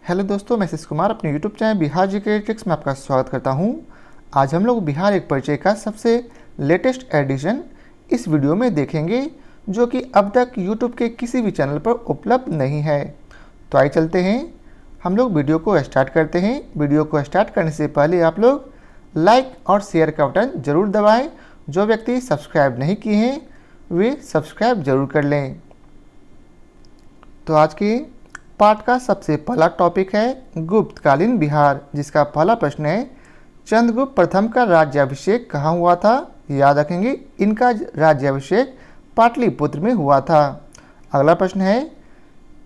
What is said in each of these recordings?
Hello दोस्तों, मैं शिश कुमार अपने YouTube channel Bihar GK tricks में आपका स्वागत करता हूं। आज हम लोग बिहार एक परिचय का सबसे लेटेस्ट एडिशन इस वीडियो में देखेंगे, जो कि अब तक यूट्यूब के किसी भी चैनल पर उपलब्ध नहीं है। तो आइए चलते हैं, हम लोग वीडियो को स्टार्ट करते हैं। वीडियो को स्टार्ट करने से पहले आप लोग लाइक और शेयर का बटन ज़रूर दबाएँ। जो व्यक्ति सब्सक्राइब नहीं किए हैं वे सब्सक्राइब ज़रूर कर लें। तो आज के पाठ का सबसे पहला टॉपिक है गुप्तकालीन बिहार, जिसका पहला प्रश्न है चंद्रगुप्त प्रथम का राज्याभिषेक कहाँ हुआ था। याद रखेंगे, इनका राज्याभिषेक पाटलिपुत्र में हुआ था। अगला प्रश्न है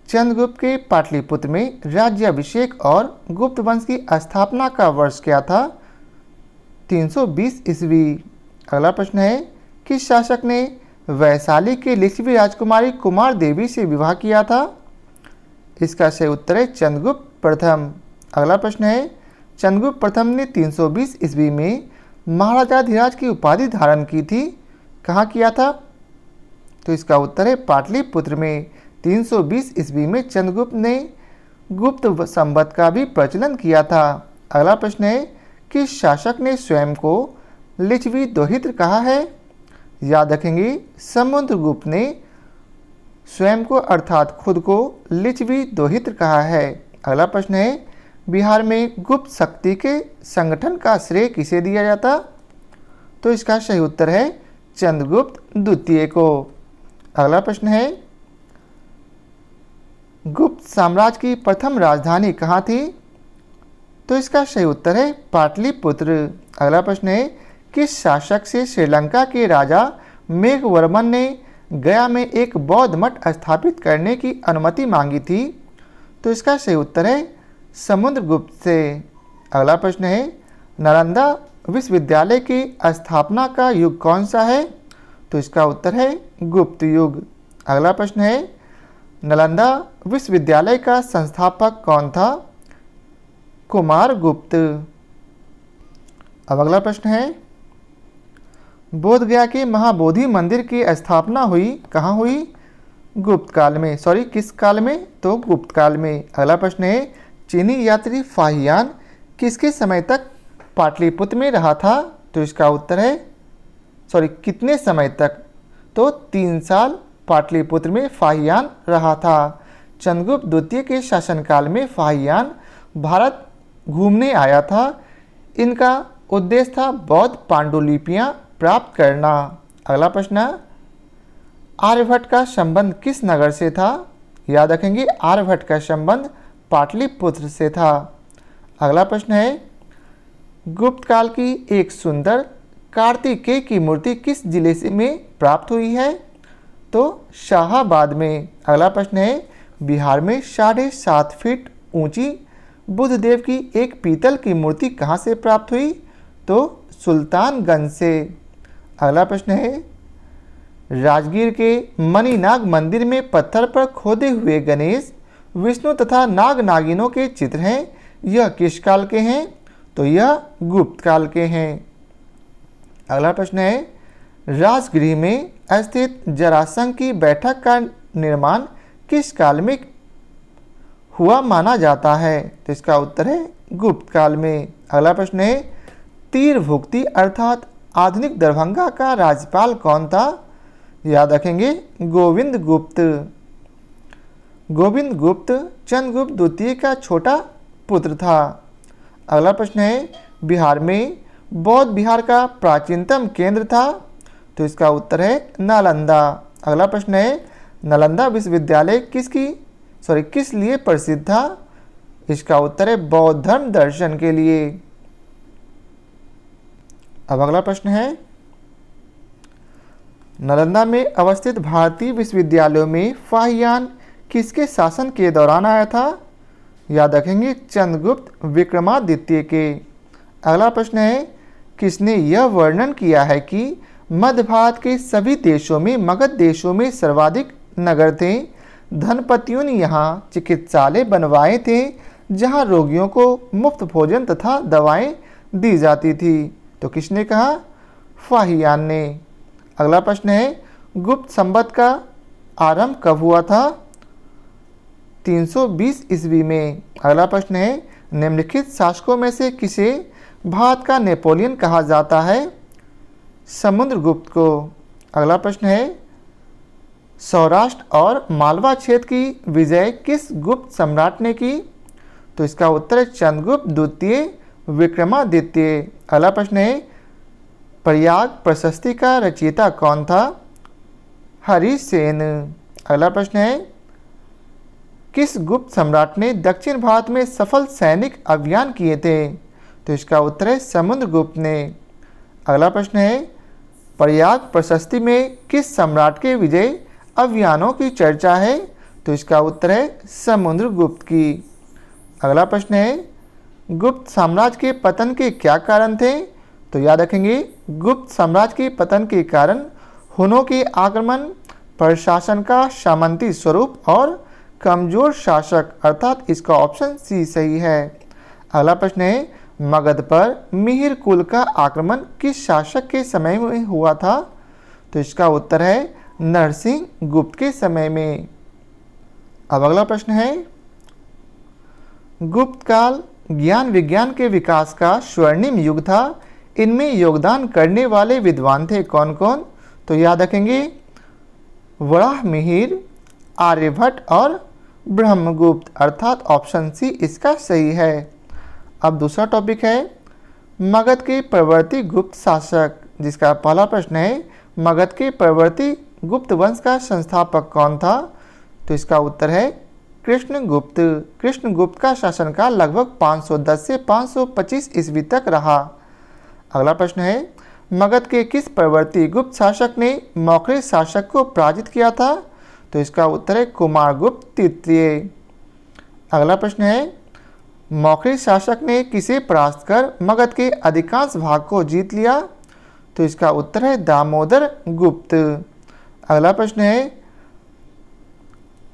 चंद्रगुप्त के पाटलिपुत्र में राज्याभिषेक और गुप्त वंश की स्थापना का वर्ष क्या था। 320 ईस्वी। अगला प्रश्न है किस शासक ने वैशाली के लिच्छवी राजकुमारी कुमार देवी से विवाह किया था। इसका सही उत्तर है चंद्रगुप्त प्रथम। अगला प्रश्न है चंद्रगुप्त प्रथम ने 320 ईस्वी में महाराजाधिराज की उपाधि धारण की थी, कहाँ किया था। तो इसका उत्तर है पाटलिपुत्र में। 320 ईस्वी में चंद्रगुप्त ने गुप्त संवत का भी प्रचलन किया था। अगला प्रश्न है किस शासक ने स्वयं को लिच्छवी दोहित्र कहा है। याद रखेंगे, समुद्रगुप्त ने स्वयं को अर्थात खुद को लिच्छवी दोहित्र कहा है। अगला प्रश्न है बिहार में गुप्त शक्ति के संगठन का श्रेय किसे दिया जाता। तो इसका सही उत्तर है चंद्रगुप्त द्वितीय को। अगला प्रश्न है गुप्त साम्राज्य की प्रथम राजधानी कहाँ थी। तो इसका सही उत्तर है पाटलिपुत्र। अगला प्रश्न है किस शासक से श्रीलंका के राजा मेघवर्मन ने गया में एक बौद्ध मठ स्थापित करने की अनुमति मांगी थी। तो इसका सही उत्तर है समुद्रगुप्त से। अगला प्रश्न है नालंदा विश्वविद्यालय की स्थापना का युग कौन सा है। तो इसका उत्तर है गुप्त युग। अगला प्रश्न है नालंदा विश्वविद्यालय का संस्थापक कौन था। कुमारगुप्त। अब अगला प्रश्न है बोधगया के महाबोधि मंदिर की स्थापना हुई कहाँ हुई। गुप्त काल में, किस काल में। तो गुप्त काल में। अगला प्रश्न है चीनी यात्री फाहियान किसके समय तक पाटलिपुत्र में रहा था। तो इसका उत्तर है कितने समय तक। तो 3 साल पाटलिपुत्र में फाहियान रहा था। चंद्रगुप्त द्वितीय के शासनकाल में फाहियान भारत घूमने आया था। इनका उद्देश्य था बौद्ध पांडुलिपियाँ प्राप्त करना। अगला प्रश्न आर्यभट्ट का संबंध किस नगर से था। याद रखेंगे, आर्यभट्ट का संबंध पाटलिपुत्र से था। अगला प्रश्न है गुप्त काल की एक सुंदर कार्तिकेय की मूर्ति किस जिले से में प्राप्त हुई है। तो शाहाबाद में। अगला प्रश्न है बिहार में 7.5 फीट ऊंची बुद्धदेव की एक पीतल की मूर्ति कहाँ से प्राप्त हुई। तो सुल्तानगंज से। अगला प्रश्न है राजगीर के मणिनाग मंदिर में पत्थर पर खोदे हुए गणेश, विष्णु तथा नाग नागिनों के चित्र हैं, यह किस काल के हैं। तो यह गुप्त काल के हैं। अगला प्रश्न है राजगृह में स्थित जरासंध की बैठक का निर्माण किस काल में हुआ माना जाता है। तो इसका उत्तर है गुप्त काल में। अगला प्रश्न है तीरभुक्ति अर्थात आधुनिक दरभंगा का राज्यपाल कौन था। याद रखेंगे, गोविंद गुप्त। गोविंद गुप्त चंद्रगुप्त द्वितीय का छोटा पुत्र था। अगला प्रश्न है बिहार में बौद्ध विहार का प्राचीनतम केंद्र था। तो इसका उत्तर है नालंदा। अगला प्रश्न है नालंदा विश्वविद्यालय किस लिए प्रसिद्ध था। इसका उत्तर है बौद्ध धर्म दर्शन के लिए। अब अगला प्रश्न है नालंदा में अवस्थित भारतीय विश्वविद्यालयों में फाहियान किसके शासन के दौरान आया था। याद रखेंगे, चंद्रगुप्त विक्रमादित्य के। अगला प्रश्न है किसने यह वर्णन किया है कि मध्य भारत के सभी देशों में मगध देशों में सर्वाधिक नगर थे। धनपतियों ने यहाँ चिकित्सालय बनवाए थे जहाँ रोगियों को मुफ्त भोजन तथा दवाएं दी जाती थी। तो किसने कहा। फाहियान ने। अगला प्रश्न है गुप्त संवत का आरंभ कब हुआ था। 320 ईस्वी में। अगला प्रश्न है, निम्नलिखित शासकों में से किसे भारत का नेपोलियन कहा जाता है? समुद्रगुप्त को। अगला प्रश्न है, सौराष्ट्र और मालवा क्षेत्र की विजय किस गुप्त सम्राट ने की? तो इसका उत्तर है चंद्रगुप्त द्वितीय विक्रमादित्य। अगला प्रश्न है, प्रयाग प्रशस्ति का रचयिता कौन था? हरिसेन। अगला प्रश्न है, किस गुप्त सम्राट ने दक्षिण भारत में सफल सैनिक अभियान किए थे? तो इसका उत्तर है समुद्रगुप्त ने। अगला प्रश्न है, प्रयाग प्रशस्ति में किस सम्राट के विजय अभियानों की चर्चा है? तो इसका उत्तर है समुद्रगुप्त की। अगला प्रश्न है, गुप्त साम्राज्य के पतन के क्या कारण थे? तो याद रखेंगे, गुप्त साम्राज्य के पतन के कारण हुनों के आक्रमण, प्रशासन का सामंती स्वरूप और कमजोर शासक, अर्थात इसका ऑप्शन सी सही है। अगला प्रश्न है, मगध पर मिहिर कुल का आक्रमण किस शासक के समय में हुआ था? तो इसका उत्तर है नरसिंह गुप्त के समय में। अब अगला प्रश्न है, गुप्त काल ज्ञान विज्ञान के विकास का स्वर्णिम युग था। इनमें योगदान करने वाले विद्वान थे कौन कौन? तो याद रखेंगे, वराहमिहिर, आर्यभट्ट और ब्रह्मगुप्त, अर्थात ऑप्शन सी इसका सही है। अब दूसरा टॉपिक है, मगध के प्रवर्ती गुप्त शासक, जिसका पहला प्रश्न है, मगध के प्रवर्ती गुप्त वंश का संस्थापक कौन था? तो इसका उत्तर है कृष्णगुप्त। कृष्णगुप्त का शासनकाल लगभग 510 से 525 ईस्वी तक रहा। अगला प्रश्न है, मगध के किस प्रवर्ती गुप्त शासक ने मौखरी शासक को पराजित किया था? तो इसका उत्तर है कुमारगुप्त तृतीय। अगला प्रश्न है, मौखरी शासक ने किसे परास्त कर मगध के अधिकांश भाग को जीत लिया? तो इसका उत्तर है दामोदर गुप्त। अगला प्रश्न है,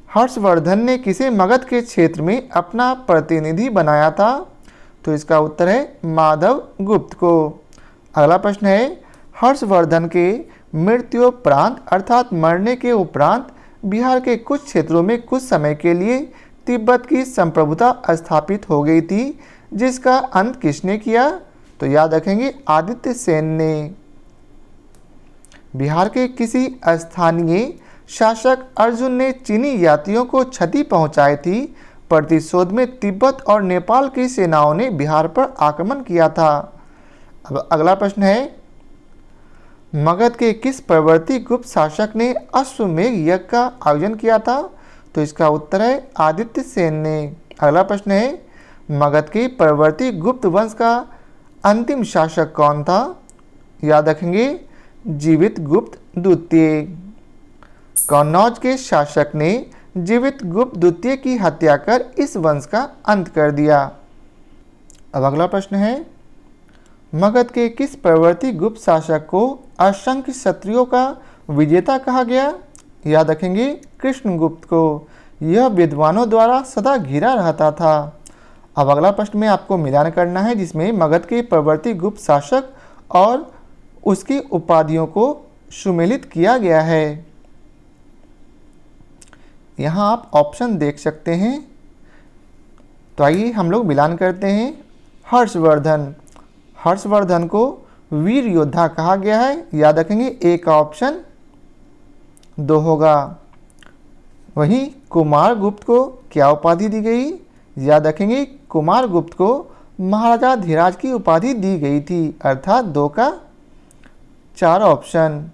हर्षवर्धन ने किसे मगध के क्षेत्र में अपना प्रतिनिधि बनाया था? तो इसका उत्तर है माधव गुप्त को। अगला प्रश्न है, हर्षवर्धन के मृत्युपरांत अर्थात मरने के उपरांत बिहार के कुछ क्षेत्रों में कुछ समय के लिए तिब्बत की संप्रभुता स्थापित हो गई थी, जिसका अंत किसने किया? तो याद रखेंगे आदित्य सेन ने। बिहार के किसी स्थानीय शासक अर्जुन ने चीनी यात्रियों को क्षति पहुंचाई थी। प्रतिशोध में तिब्बत और नेपाल की सेनाओं ने बिहार पर आक्रमण किया था। अब अगला प्रश्न है, मगध के किस प्रवर्ती गुप्त शासक ने अश्वमेघ यज्ञ का आयोजन किया था? तो इसका उत्तर है आदित्य सेन ने। अगला प्रश्न है, मगध के प्रवर्ती गुप्त वंश का अंतिम शासक कौन था? याद रखेंगे जीवित गुप्त द्वितीय। कन्नौज के शासक ने जीवित गुप्त द्वितीय की हत्या कर इस वंश का अंत कर दिया। अब अगला प्रश्न है, मगध के किस प्रवर्ती गुप्त शासक को असंख्य क्षत्रियों का विजेता कहा गया? याद रखेंगे कृष्णगुप्त को। यह विद्वानों द्वारा सदा घिरा रहता था। अब अगला प्रश्न में आपको मिलान करना है, जिसमें मगध के प्रवर्ती गुप्त शासक और उसकी उपाधियों को सुमेलित किया गया है। यहाँ आप ऑप्शन देख सकते हैं। तो आइए हम लोग मिलान करते हैं। हर्षवर्धन, हर्षवर्धन को वीर योद्धा कहा गया है। याद रखेंगे ए का ऑप्शन 2 होगा। वहीं कुमारगुप्त को क्या उपाधि दी गई? याद रखेंगे कुमारगुप्त को महाराजा धीराज की उपाधि दी गई थी, अर्थात 2 का 4 ऑप्शन।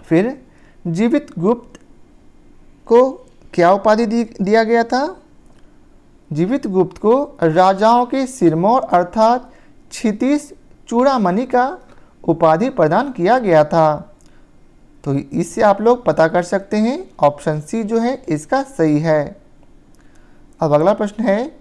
फिर जीवित गुप्त को क्या उपाधि दिया गया था? जीवित गुप्त को राजाओं के सिरमौर अर्थात क्षितिज चूड़ामणि का उपाधि प्रदान किया गया था। तो इससे आप लोग पता कर सकते हैं ऑप्शन सी जो है इसका सही है। अब अगला प्रश्न है,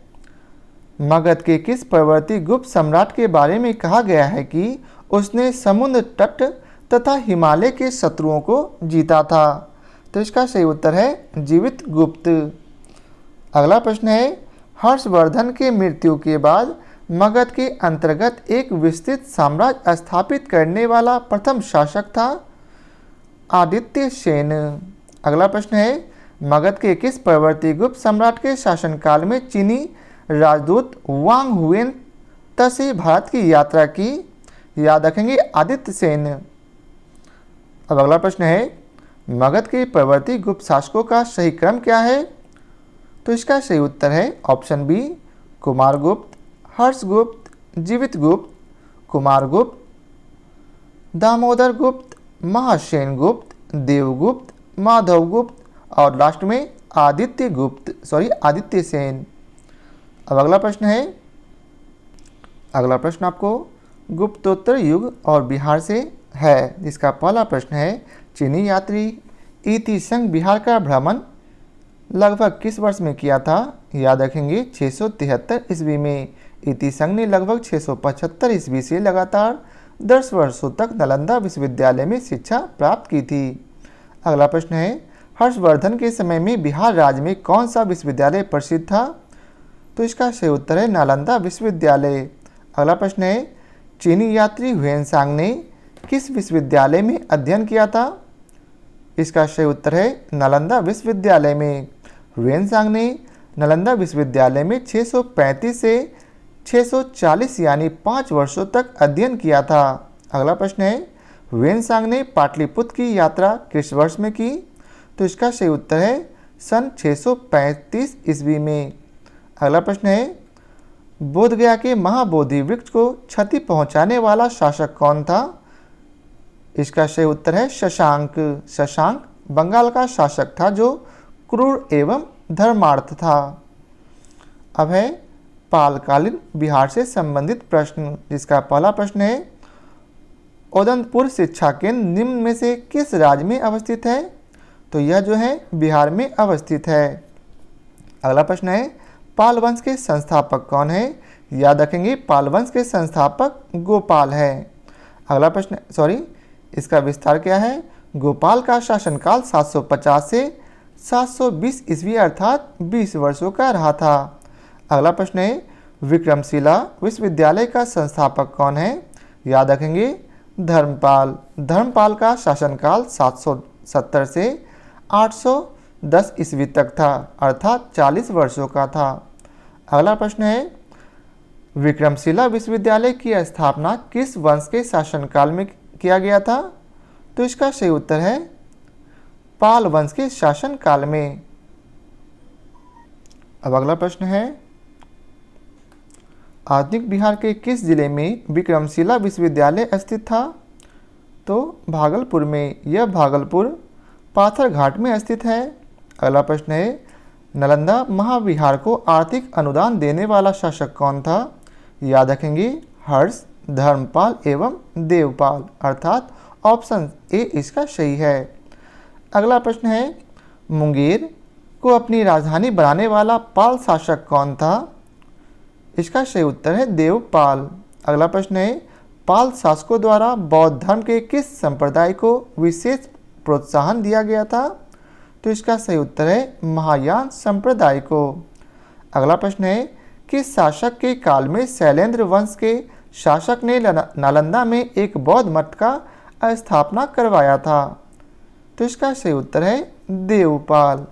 मगध के किस प्रवर्ती गुप्त सम्राट के बारे में कहा गया है कि उसने समुद्र तट तथा हिमालय के शत्रुओं को जीता था? तो इसका सही उत्तर है जीवित गुप्त। अगला प्रश्न है, हर्षवर्धन के मृत्यु के बाद मगध के अंतर्गत एक विस्तृत साम्राज्य स्थापित करने वाला प्रथम शासक था? आदित्य सेन। अगला प्रश्न है, मगध के किस परवर्ती गुप्त सम्राट के शासनकाल में चीनी राजदूत वांग हुएन त से भारत की यात्रा की? याद रखेंगे आदित्य सेन। अब अगला प्रश्न है, मगध के परवर्ती गुप्त शासकों का सही क्रम क्या है? तो इसका सही उत्तर है ऑप्शन बी कुमारगुप्त, हर्षगुप्त, जीवितगुप्त, कुमारगुप्त, दामोदर गुप्त, महासेन गुप्त, देवगुप्त, माधवगुप्त और लास्ट में आदित्य सेन। अब अगला प्रश्न है, अगला प्रश्न आपको गुप्तोत्तर युग और बिहार से है, जिसका पहला प्रश्न है, चीनी यात्री इति संग बिहार का भ्रमण लगभग किस वर्ष में किया था? याद रखेंगे 673 ईस्वी में। इति संग ने लगभग 675 ईस्वी से लगातार 10 वर्षों तक नालंदा विश्वविद्यालय में शिक्षा प्राप्त की थी। अगला प्रश्न है, हर्षवर्धन के समय में बिहार राज्य में कौन सा विश्वविद्यालय प्रसिद्ध था? तो इसका सही उत्तर है नालंदा विश्वविद्यालय। अगला प्रश्न है, चीनी यात्री हुएनसांग ने किस विश्वविद्यालय में अध्ययन किया था? इसका सही उत्तर है नालंदा विश्वविद्यालय में। हुएनसांग ने नालंदा विश्वविद्यालय में 635 से 640 यानी 5 वर्षों तक अध्ययन किया था। अगला प्रश्न है, हुएनसांग ने पाटलिपुत्र की यात्रा किस वर्ष में की? तो इसका सही उत्तर है सन 635 ईस्वी में। अगला प्रश्न है, बोधगया के महाबोधि वृक्ष को क्षति पहुंचाने वाला शासक कौन था? इसका सही उत्तर है शशांक। शशांक बंगाल का शासक था जो क्रूर एवं धर्मार्थ था। अब है पालकालीन बिहार से संबंधित प्रश्न, जिसका पहला प्रश्न है, उदंतपुर शिक्षा केंद्र निम्न में से किस राज्य में अवस्थित है? तो यह जो है बिहार में अवस्थित है। अगला प्रश्न है, पाल वंश के संस्थापक कौन है? याद रखेंगे पाल वंश के संस्थापक गोपाल है। अगला प्रश्न इसका विस्तार क्या है? गोपाल का शासनकाल 750 से 720 ईस्वी अर्थात 20 वर्षों का रहा था। अगला प्रश्न है, विक्रमशिला विश्वविद्यालय का संस्थापक कौन है? याद रखेंगे धर्मपाल। धर्मपाल का शासनकाल 770 से 810 ईस्वी तक था अर्थात 40 वर्षों का था। अगला प्रश्न है, विक्रमशिला विश्वविद्यालय की स्थापना किस वंश के शासनकाल में किया गया था? तो इसका सही उत्तर है पाल वंश के शासनकाल में। अब अगला प्रश्न है, आधुनिक बिहार के किस जिले में विक्रमशिला विश्वविद्यालय स्थित था? तो भागलपुर में। यह भागलपुर पाथर घाट में स्थित है। अगला प्रश्न है, नालंदा महाविहार को आर्थिक अनुदान देने वाला शासक कौन था? याद रखेंगे हर्ष, धर्मपाल एवं देवपाल अर्थात ऑप्शन ए इसका सही है। अगला प्रश्न है, मुंगेर को अपनी राजधानी बनाने वाला पाल शासक कौन था? इसका सही उत्तर है देवपाल। अगला प्रश्न है, पाल शासकों द्वारा बौद्ध धर्म के किस संप्रदाय को विशेष प्रोत्साहन दिया गया था? तो इसका सही उत्तर है महायान संप्रदाय को। अगला प्रश्न है, किस शासक के काल में शैलेंद्र वंश के शासक ने नालंदा में एक बौद्ध मठ का स्थापना करवाया था? तो इसका सही उत्तर है देवपाल।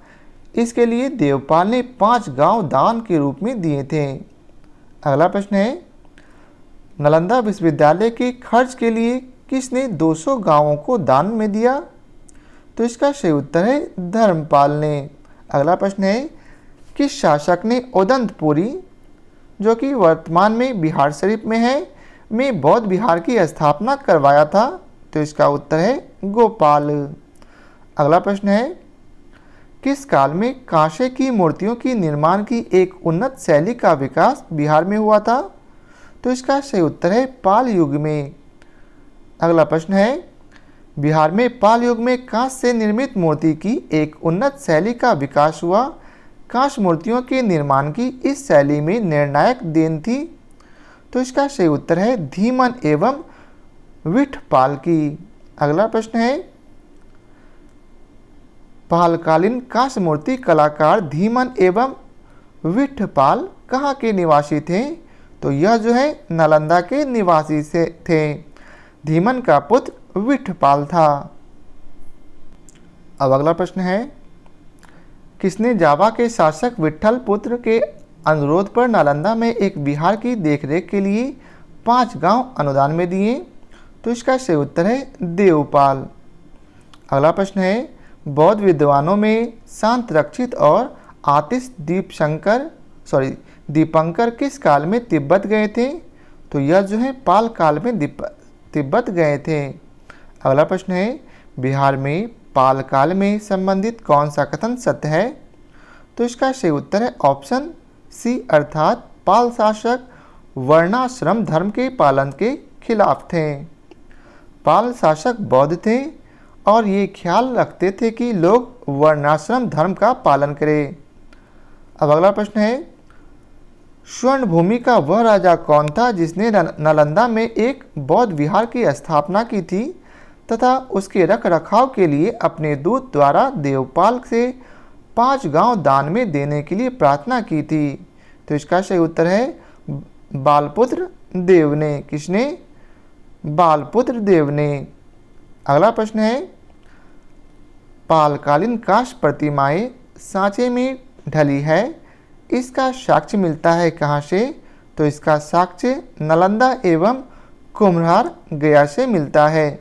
इसके लिए देवपाल ने 5 गांव दान के रूप में दिए थे। अगला प्रश्न है, नालंदा विश्वविद्यालय के खर्च के लिए किसने 200 गांवों को दान में दिया? तो इसका सही उत्तर है धर्मपाल ने। अगला प्रश्न है, किस शासक ने उदंतपुरी, जो कि वर्तमान में बिहार शरीफ में है, में बौद्ध विहार की स्थापना करवाया था? तो इसका उत्तर है गोपाल। अगला प्रश्न है, किस काल में कांसे की मूर्तियों की निर्माण की एक उन्नत शैली का विकास बिहार में हुआ था? तो इसका सही उत्तर है पाल युग में। अगला प्रश्न है, बिहार में पाल युग में कांस्य से निर्मित मूर्ति की एक उन्नत शैली का विकास हुआ। कांस्य मूर्तियों के निर्माण की इस शैली में निर्णायक देन थी? तो इसका सही उत्तर है धीमन एवं विठपाल की। अगला प्रश्न है, पालकालीन कांस्य मूर्ति कलाकार धीमन एवं विठपाल कहाँ के निवासी थे? तो यह जो है नालंदा के निवासी से थे। धीमन का पुत्र विठपाल था। अब अगला प्रश्न है, किसने जावा के शासक विट्ठल पुत्र के अनुरोध पर नालंदा में एक विहार की देखरेख के लिए 5 गांव अनुदान में दिए? तो इसका सही उत्तर है देवपाल। अगला प्रश्न है, बौद्ध विद्वानों में शांत रक्षित और आतिश दीपंकर किस काल में तिब्बत गए थे? तो यह जो है पाल काल में तिब्बत गए थे। अगला प्रश्न है, बिहार में पाल काल में संबंधित कौन सा कथन सत्य है? तो इसका सही उत्तर है ऑप्शन सी, अर्थात पाल शासक वर्णाश्रम धर्म के पालन के खिलाफ थे। पाल शासक बौद्ध थे और ये ख्याल रखते थे कि लोग वर्णाश्रम धर्म का पालन करें। अब अगला प्रश्न है, स्वर्ण भूमि का वह राजा कौन था जिसने नालंदा में एक बौद्ध विहार की स्थापना की थी तथा उसके रख रखाव के लिए अपने दूत द्वारा देवपाल से 5 गांव दान में देने के लिए प्रार्थना की थी? तो इसका सही उत्तर है बालपुत्र देव ने। किसने? बालपुत्र देव ने। अगला प्रश्न है, पालकालीन काष्ठ प्रतिमाएं सांचे में ढली है, इसका साक्ष्य मिलता है कहाँ से? तो इसका साक्ष्य नालंदा एवं कुम्हरार गया से मिलता है।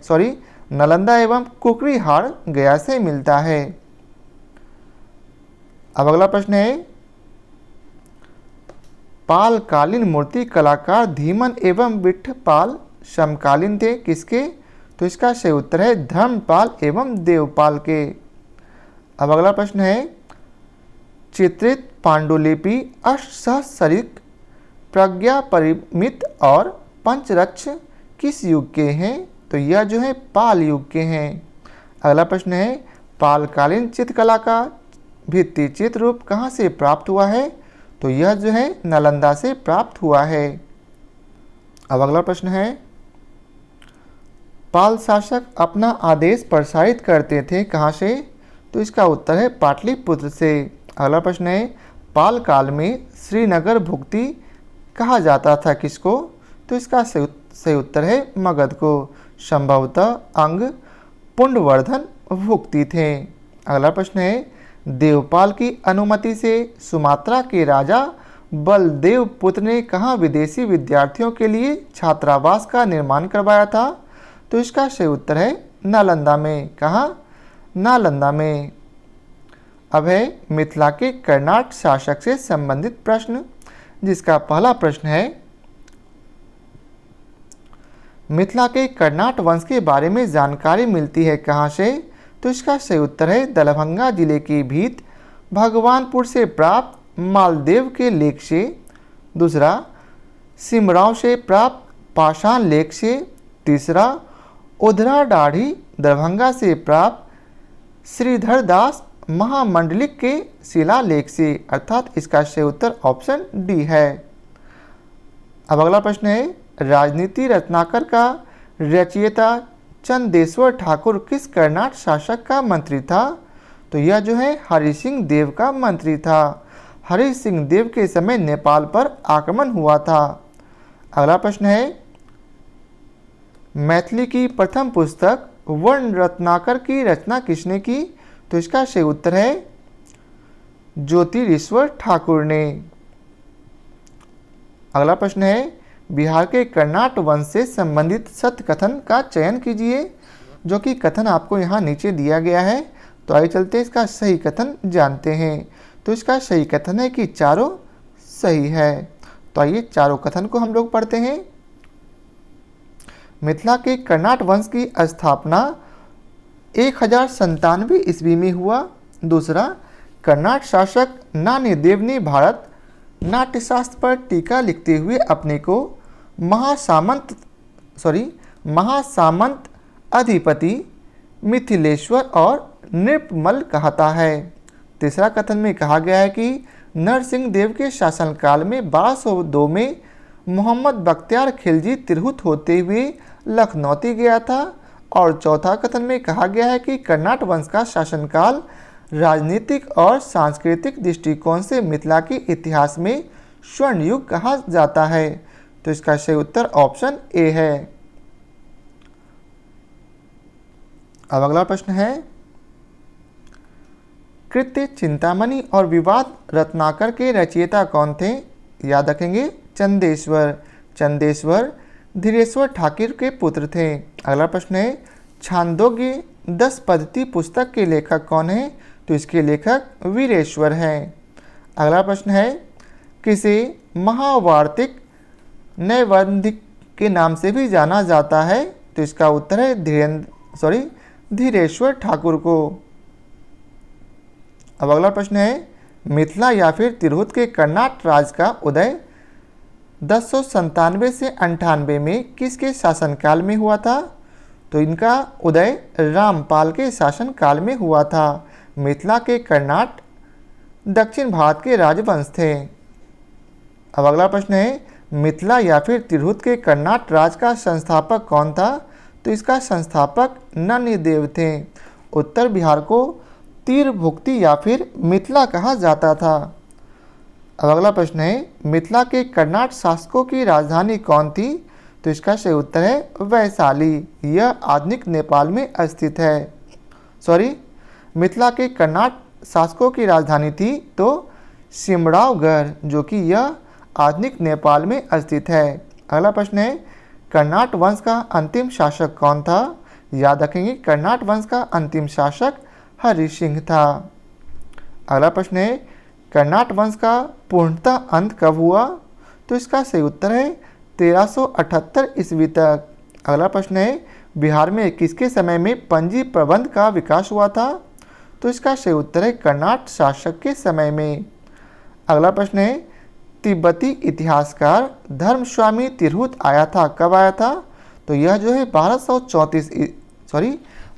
नालंदा एवं कुकरीहार गया से मिलता है। अब अगला प्रश्न है, पालकालीन मूर्ति कलाकार धीमन एवं विट्ठपाल समकालीन थे, किसके? तो इसका सही उत्तर है धर्मपाल एवं देवपाल के। अब अगला प्रश्न है, चित्रित पांडुलिपि अष्टसहस्रिक प्रज्ञा परिमित और पंचरक्ष किस युग के हैं? तो यह जो है पाल युग के हैं। अगला प्रश्न है, पालकालीन चित्रकला का भित्ति चित्र रूप कहाँ से प्राप्त हुआ है? तो यह जो है नालंदा से प्राप्त हुआ है। अब अगला प्रश्न है, पाल शासक अपना आदेश प्रसारित करते थे कहाँ से? तो इसका उत्तर है पाटलिपुत्र से। अगला प्रश्न है, पाल काल में श्रीनगर भुक्ति कहा जाता था किसको? तो इसका सही उत्तर है मगध को। संभवतः अंग पुंडवर्धन भुक्ति थे। अगला प्रश्न है, देवपाल की अनुमति से सुमात्रा के राजा बलदेव पुत्र ने कहाँ विदेशी विद्यार्थियों के लिए छात्रावास का निर्माण करवाया था? तो इसका सही उत्तर है नालंदा में। कहाँ? नालंदा में। अब है मिथिला के कर्नाट शासक से संबंधित प्रश्न, जिसका पहला प्रश्न है, मिथिला के कर्नाट वंश के बारे में जानकारी मिलती है कहाँ से? तो इसका सही उत्तर है दरभंगा जिले की भीत भगवानपुर से प्राप्त मालदेव के लेख से। दूसरा, सिमराव से प्राप्त पाषाण लेख से। तीसरा, उधरा दाढ़ी दरभंगा से प्राप्त श्रीधर दास महामंडलिक के शिलालेख से, अर्थात इसका सही उत्तर ऑप्शन डी है। अब अगला प्रश्न है, राजनीति रत्नाकर का रचयिता चंदेश्वर ठाकुर किस कर्नाट शासक का मंत्री था? तो यह जो है हरि सिंह देव का मंत्री था। हरि सिंह देव के समय नेपाल पर आक्रमण हुआ था। अगला प्रश्न है, मैथिली की प्रथम पुस्तक वर्ण रत्नाकर की रचना किसने की? तो इसका सही उत्तर है ज्योतिरीश्वर ठाकुर ने। अगला प्रश्न है, बिहार के कर्नाट वंश से संबंधित सत्य कथन का चयन कीजिए, जो कि कथन आपको यहाँ नीचे दिया गया है। तो आइए चलते इसका सही कथन जानते हैं। तो इसका सही कथन है कि चारों सही है। तो आइए चारों कथन को हम लोग पढ़ते हैं। मिथिला के कर्नाट वंश की स्थापना 1097 ईस्वी में हुआ। दूसरा, कर्नाट शासक नान्यदेव ने भारत नाट्यशास्त्र पर टीका लिखते हुए अपने को महासामंत अधिपति मिथिलेश्वर और नृपमल कहता है। तीसरा कथन में कहा गया है कि नरसिंह देव के शासनकाल में 1202 में मोहम्मद बख्तियार खिलजी तिरहुत होते हुए लखनौती गया था। और चौथा कथन में कहा गया है कि कर्नाट वंश का शासनकाल राजनीतिक और सांस्कृतिक दृष्टिकोण से मिथिला के इतिहास में स्वर्ण युग कहा जाता है। तो इसका सही उत्तर ऑप्शन ए है। अब अगला प्रश्न है, कृत्य चिंतामणि और विवाद रत्नाकर के रचयिता कौन थे? याद रखेंगे चंदेश्वर। चंदेश्वर धीरेश्वर ठाकुर के पुत्र थे। अगला प्रश्न है छांदोग्य 10 पद्धति पुस्तक के लेखक कौन है? तो इसके लेखक वीरेश्वर है। अगला प्रश्न है किसे महावार्तिक नैबंधिक के नाम से भी जाना जाता है? तो इसका उत्तर है धीरेश्वर ठाकुर को। अब अगला प्रश्न है मिथिला या फिर तिरहुत के कर्नाट राज का उदय 1097 से 98 में किसके शासनकाल में हुआ था? तो इनका उदय रामपाल के शासनकाल में हुआ था। मिथिला के कर्नाट दक्षिण भारत के राजवंश थे। अब अगला प्रश्न है मिथिला या फिर तिरहुत के कर्नाट राज का संस्थापक कौन था? तो इसका संस्थापक नन्यदेव थे। उत्तर बिहार को तीरभुक्ति या फिर मिथिला कहा जाता था। अब अगला प्रश्न है मिथिला के कर्नाट शासकों की राजधानी कौन थी? तो इसका सही उत्तर है वैशाली। यह आधुनिक नेपाल में स्थित है। मिथिला के कर्नाट शासकों की राजधानी थी तो सिमरावगढ़, जो कि यह आधुनिक नेपाल में स्थित है। अगला प्रश्न है कर्नाट वंश का अंतिम शासक कौन था? याद रखेंगे कर्नाट वंश का अंतिम शासक हरि सिंह था। अगला प्रश्न है कर्नाट वंश का पूर्णतः अंत कब हुआ? तो इसका सही उत्तर है 1378 ईस्वी तक। अगला प्रश्न है बिहार में किसके समय में पंजी प्रबंध का विकास हुआ था? तो इसका सही उत्तर है कर्नाट शासक के समय में। अगला प्रश्न है तिब्बती इतिहासकार धर्मस्वामी तिरहुत आया था, कब आया था? तो यह जो है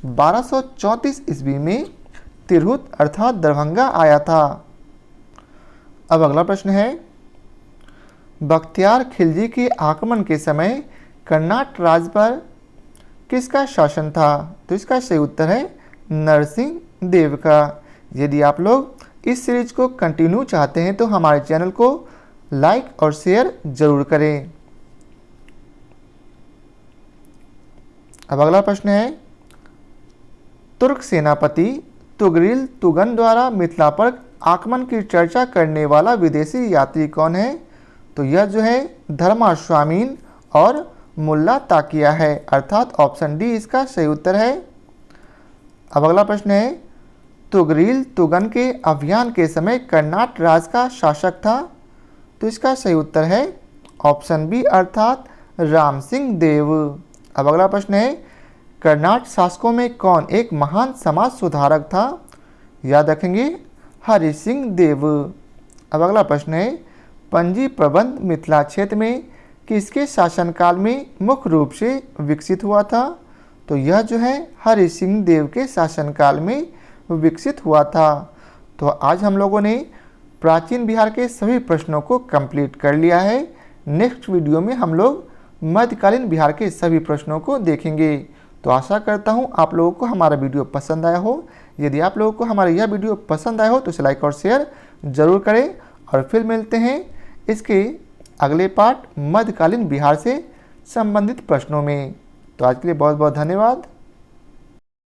1234 ईस्वी में तिरहुत अर्थात दरभंगा आया था। अब अगला प्रश्न है बख्तियार खिलजी के आक्रमण के समय कर्नाट राज पर किसका शासन था? तो इसका सही उत्तर है नरसिंह देव का। यदि आप लोग इस सीरीज को कंटिन्यू चाहते हैं तो हमारे चैनल को लाइक और शेयर जरूर करें। अब अगला प्रश्न है तुर्क सेनापति तुगरिल तुगन द्वारा मिथिला पर आक्रमण की चर्चा करने वाला विदेशी यात्री कौन है? तो यह जो है धर्माश्वामीन और मुल्ला ताकिया है, अर्थात ऑप्शन डी इसका सही उत्तर है। अब अगला प्रश्न है तुगरिल तुगन के अभियान के समय कर्नाट राज का शासक था? तो इसका सही उत्तर है ऑप्शन बी अर्थात राम सिंह देव। अब अगला प्रश्न है कर्नाट शासकों में कौन एक महान समाज सुधारक था? याद रखेंगे हरि सिंह देव। अब अगला प्रश्न है पंजी प्रबंध मिथिला क्षेत्र में किसके शासनकाल में मुख्य रूप से विकसित हुआ था? तो यह जो है हरि सिंह देव के शासनकाल में विकसित हुआ था। तो आज हम लोगों ने प्राचीन बिहार के सभी प्रश्नों को कंप्लीट कर लिया है। नेक्स्ट वीडियो में हम लोग मध्यकालीन बिहार के सभी प्रश्नों को देखेंगे। तो आशा करता हूँ आप लोगों को हमारा वीडियो पसंद आया हो। यदि आप लोगों को हमारा यह वीडियो पसंद आया हो तो इसे लाइक और शेयर ज़रूर करें और फिर मिलते हैं इसके अगले पार्ट मध्यकालीन बिहार से संबंधित प्रश्नों में। तो आज के लिए बहुत बहुत धन्यवाद।